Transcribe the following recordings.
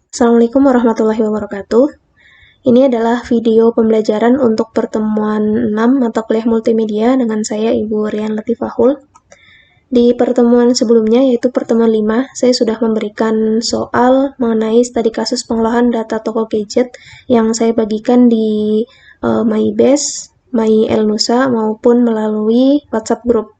Assalamualaikum warahmatullahi wabarakatuh. Ini adalah video pembelajaran untuk pertemuan 6 mata kuliah multimedia dengan saya Ibu Rian Latifahul. Di pertemuan sebelumnya, yaitu pertemuan 5, saya sudah memberikan soal mengenai studi kasus pengolahan data toko gadget yang saya bagikan di MyBase, MyElnusa, maupun melalui WhatsApp Group.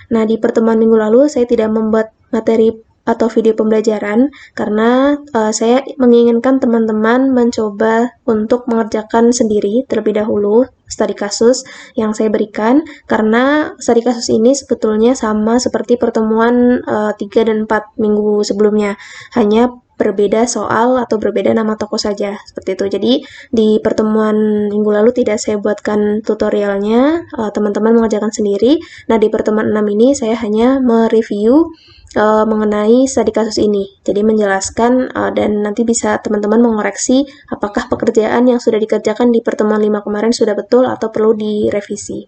Nah, di pertemuan minggu lalu saya tidak membuat materi atau video pembelajaran karena saya menginginkan teman-teman mencoba untuk mengerjakan sendiri terlebih dahulu studi kasus yang saya berikan, karena studi kasus ini sebetulnya sama seperti pertemuan 3 dan 4 minggu sebelumnya, hanya berbeda soal atau berbeda nama toko saja, seperti itu. Jadi di pertemuan minggu lalu tidak saya buatkan tutorialnya, teman-teman mengerjakan sendiri. Nah, di pertemuan 6 ini saya hanya mereview mengenai studi kasus ini. Jadi menjelaskan dan nanti bisa teman-teman mengoreksi apakah pekerjaan yang sudah dikerjakan di pertemuan 5 kemarin sudah betul atau perlu direvisi.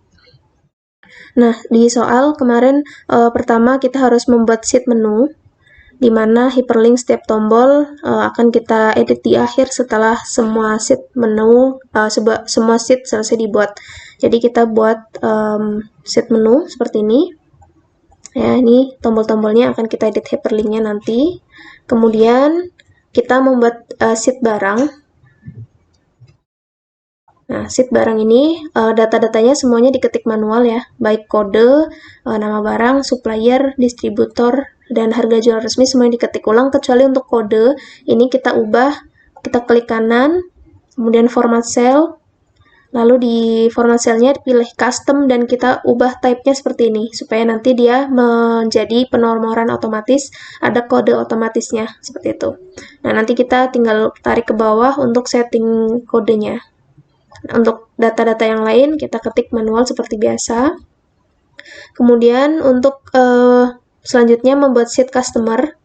Nah, di soal kemarin pertama kita harus membuat sheet menu, di mana hyperlink setiap tombol akan kita edit di akhir setelah semua sheet menu, semua sheet selesai dibuat. Jadi kita buat sheet menu seperti ini. Ya, ini tombol-tombolnya akan kita edit hyperlinknya nanti. Kemudian kita membuat sheet barang. Nah, sheet barang ini data-datanya semuanya diketik manual ya, baik kode, nama barang, supplier, distributor, dan harga jual resmi semuanya diketik ulang, kecuali untuk kode, ini kita ubah, kita klik kanan, kemudian format cell, lalu di format cell-nya pilih custom dan kita ubah type-nya seperti ini, supaya nanti dia menjadi penomoran otomatis, ada kode otomatisnya, seperti itu. Nah, nanti kita tinggal tarik ke bawah untuk setting kodenya. Untuk data-data yang lain kita ketik manual seperti biasa. Kemudian untuk selanjutnya membuat sheet customer,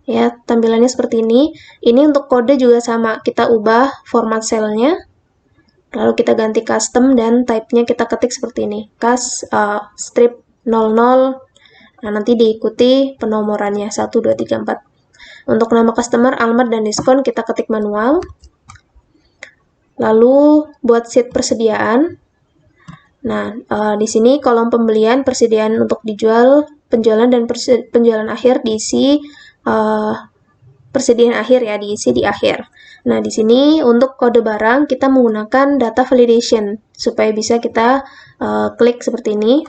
ya tampilannya seperti ini. Ini untuk kode juga sama, kita ubah format cell-nya, lalu kita ganti custom dan type-nya kita ketik seperti ini, strip 00. Nah, nanti diikuti penomorannya 1, 2, 3, 4. Untuk nama customer, alamat, dan diskon kita ketik manual. Lalu buat sheet persediaan. Nah, di sini kolom pembelian, persediaan untuk dijual, penjualan, dan penjualan akhir diisi persediaan akhir ya, diisi di akhir. Nah, di sini untuk kode barang kita menggunakan data validation supaya bisa kita klik seperti ini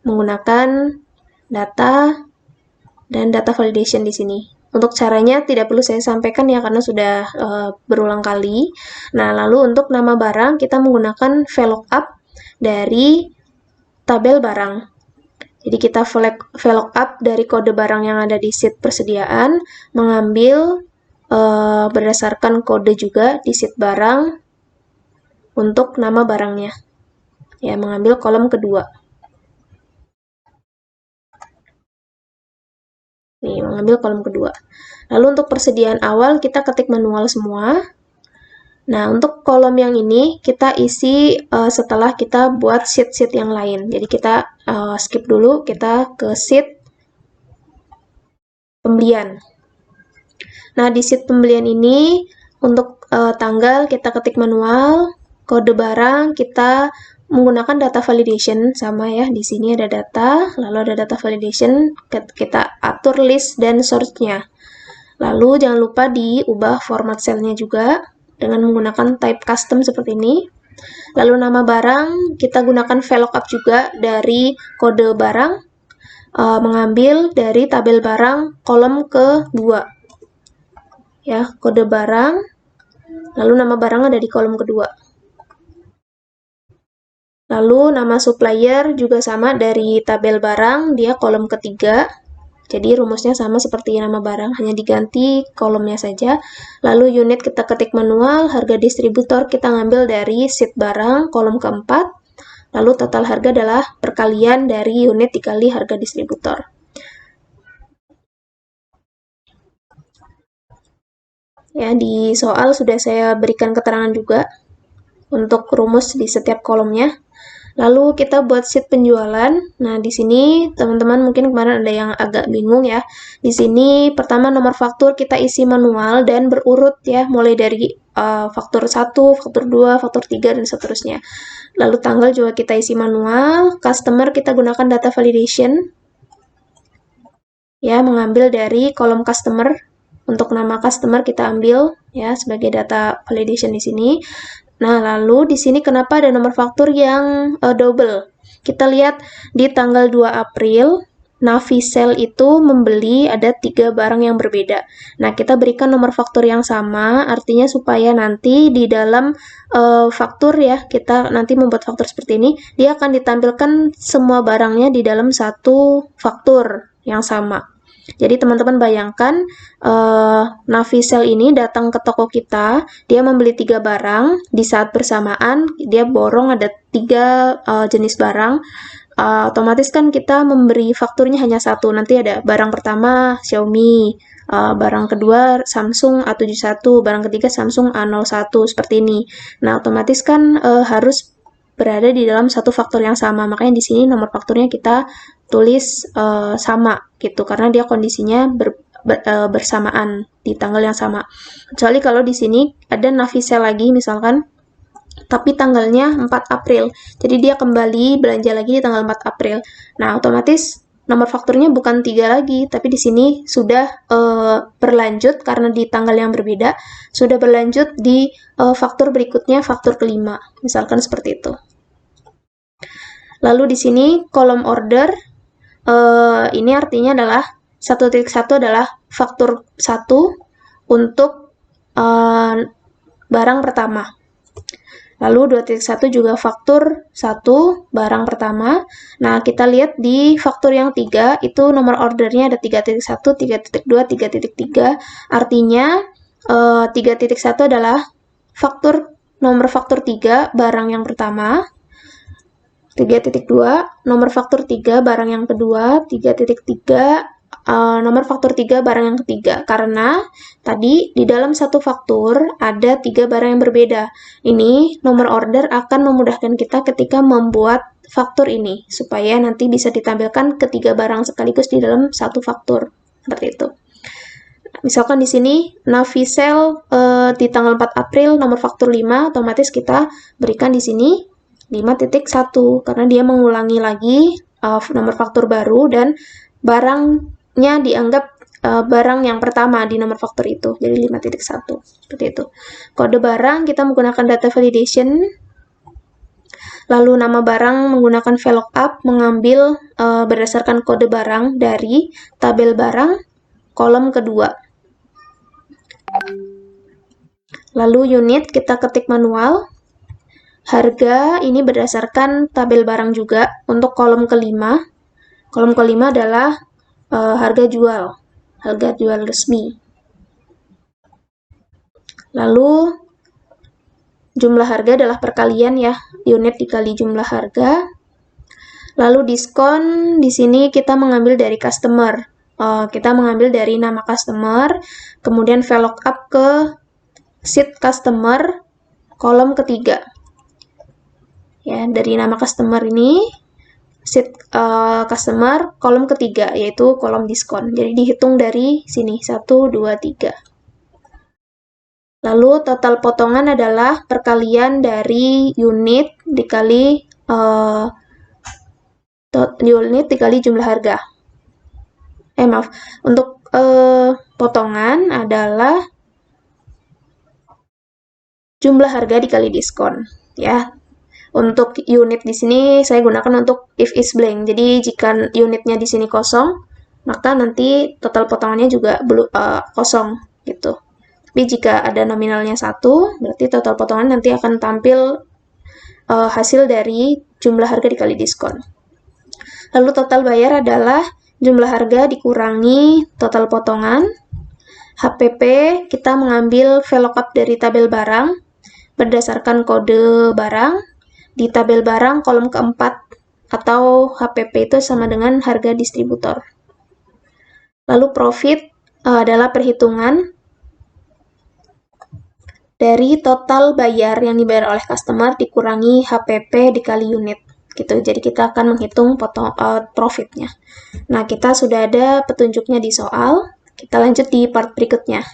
menggunakan data dan data validation di sini. Untuk caranya tidak perlu saya sampaikan ya karena sudah berulang kali. Nah, lalu untuk nama barang kita menggunakan VLOOKUP dari tabel barang. Jadi kita VLOOKUP dari kode barang yang ada di sheet persediaan, mengambil berdasarkan kode juga di sheet barang untuk nama barangnya. Ya, mengambil kolom kedua. Nih, mengambil kolom kedua. Lalu untuk persediaan awal kita ketik manual semua. Nah, untuk kolom yang ini kita isi setelah kita buat sheet-sheet yang lain. Jadi kita skip dulu, kita ke sheet pembelian. Nah, di sheet pembelian ini untuk tanggal kita ketik manual, kode barang kita menggunakan data validation sama ya. Di sini ada data, lalu ada data validation, kita atur list dan source-nya. Lalu jangan lupa diubah format cell-nya juga dengan menggunakan type custom seperti ini. Lalu nama barang kita gunakan VLOOKUP juga dari kode barang, mengambil dari tabel barang kolom kedua. Ya, kode barang, lalu nama barang ada di kolom kedua. Lalu nama supplier juga sama dari tabel barang, dia kolom ketiga. Jadi rumusnya sama seperti nama barang, hanya diganti kolomnya saja. Lalu unit kita ketik manual, harga distributor kita ngambil dari sheet barang kolom keempat. Lalu total harga adalah perkalian dari unit dikali harga distributor. Ya, di soal sudah saya berikan keterangan juga untuk rumus di setiap kolomnya. Lalu kita buat sheet penjualan. Nah, di sini teman-teman mungkin kemarin ada yang agak bingung ya. Di sini pertama nomor faktur kita isi manual dan berurut ya, mulai dari faktur 1, faktur 2, faktur 3, dan seterusnya. Lalu tanggal juga kita isi manual. Customer kita gunakan data validation. Ya, mengambil dari kolom customer. Untuk nama customer kita ambil ya sebagai data validation di sini. Nah, lalu di sini kenapa ada nomor faktur yang double? Kita lihat di tanggal 2 April, Navisel itu membeli ada 3 barang yang berbeda. Nah, kita berikan nomor faktur yang sama, artinya supaya nanti di dalam faktur ya, kita nanti membuat faktur seperti ini, dia akan ditampilkan semua barangnya di dalam satu faktur yang sama. Jadi teman-teman bayangkan Navisel ini datang ke toko kita, dia membeli 3 barang, di saat bersamaan dia borong ada 3 jenis barang, otomatis kan kita memberi fakturnya hanya satu, nanti ada barang pertama Xiaomi, barang kedua Samsung A71, barang ketiga Samsung A01, seperti ini. Nah, otomatis kan harus berada di dalam satu faktur yang sama, makanya di sini nomor fakturnya kita tulis sama gitu karena dia kondisinya bersamaan di tanggal yang sama. Kecuali kalau di sini ada Navisel lagi misalkan tapi tanggalnya 4 April. Jadi dia kembali belanja lagi di tanggal 4 April. Nah, otomatis nomor fakturnya bukan 3 lagi, tapi di sini sudah berlanjut karena di tanggal yang berbeda, sudah berlanjut di faktur berikutnya, faktur kelima. Misalkan seperti itu. Lalu di sini kolom order, ini artinya adalah 1.1 adalah faktur 1 untuk barang pertama. Lalu 2.1 juga faktur 1 barang pertama. Nah, kita lihat di faktur yang 3 itu nomor ordernya ada 3.1, 3.2, 3.3. Artinya 3.1 adalah nomor faktur 3 barang yang pertama. 3.2 nomor faktur 3 barang yang kedua, 3.3 nomor faktur 3 barang yang ketiga, karena tadi di dalam satu faktur ada 3 barang yang berbeda. Ini nomor order akan memudahkan kita ketika membuat faktur ini, supaya nanti bisa ditampilkan ketiga barang sekaligus di dalam satu faktur, seperti itu. Misalkan di sini Navisel di tanggal 4 April nomor faktur 5, otomatis kita berikan di sini 5.1 karena dia mengulangi lagi nomor faktur baru dan barangnya dianggap barang yang pertama di nomor faktur itu, jadi 5.1 seperti itu. Kode barang kita menggunakan data validation, lalu nama barang menggunakan VLOOKUP, mengambil berdasarkan kode barang dari tabel barang kolom kedua. Lalu unit kita ketik manual. Harga ini berdasarkan tabel barang juga untuk kolom kelima. Kolom kelima adalah harga jual resmi. Lalu jumlah harga adalah perkalian ya, unit dikali jumlah harga. Lalu diskon di sini kita mengambil dari customer. Kita mengambil dari nama customer, kemudian VLOOKUP ke sheet customer kolom ketiga. Ya, dari nama customer ini sheet customer kolom ketiga, yaitu kolom diskon. Jadi dihitung dari sini 1, 2, 3. Lalu total potongan adalah perkalian dari unit dikali jumlah harga. Untuk potongan adalah jumlah harga dikali diskon, ya. Untuk unit di sini saya gunakan untuk if is blank. Jadi jika unitnya di sini kosong, maka nanti total potongannya juga kosong gitu. Tapi jika ada nominalnya 1, berarti total potongan nanti akan tampil hasil dari jumlah harga dikali diskon. Lalu total bayar adalah jumlah harga dikurangi total potongan. HPP kita mengambil VLOOKUP dari tabel barang berdasarkan kode barang. Di tabel barang kolom keempat atau HPP itu sama dengan harga distributor. Lalu profit adalah perhitungan dari total bayar yang dibayar oleh customer dikurangi HPP dikali unit. gitu. Jadi kita akan menghitung profitnya. Nah, kita sudah ada petunjuknya di soal. Kita lanjut di part berikutnya.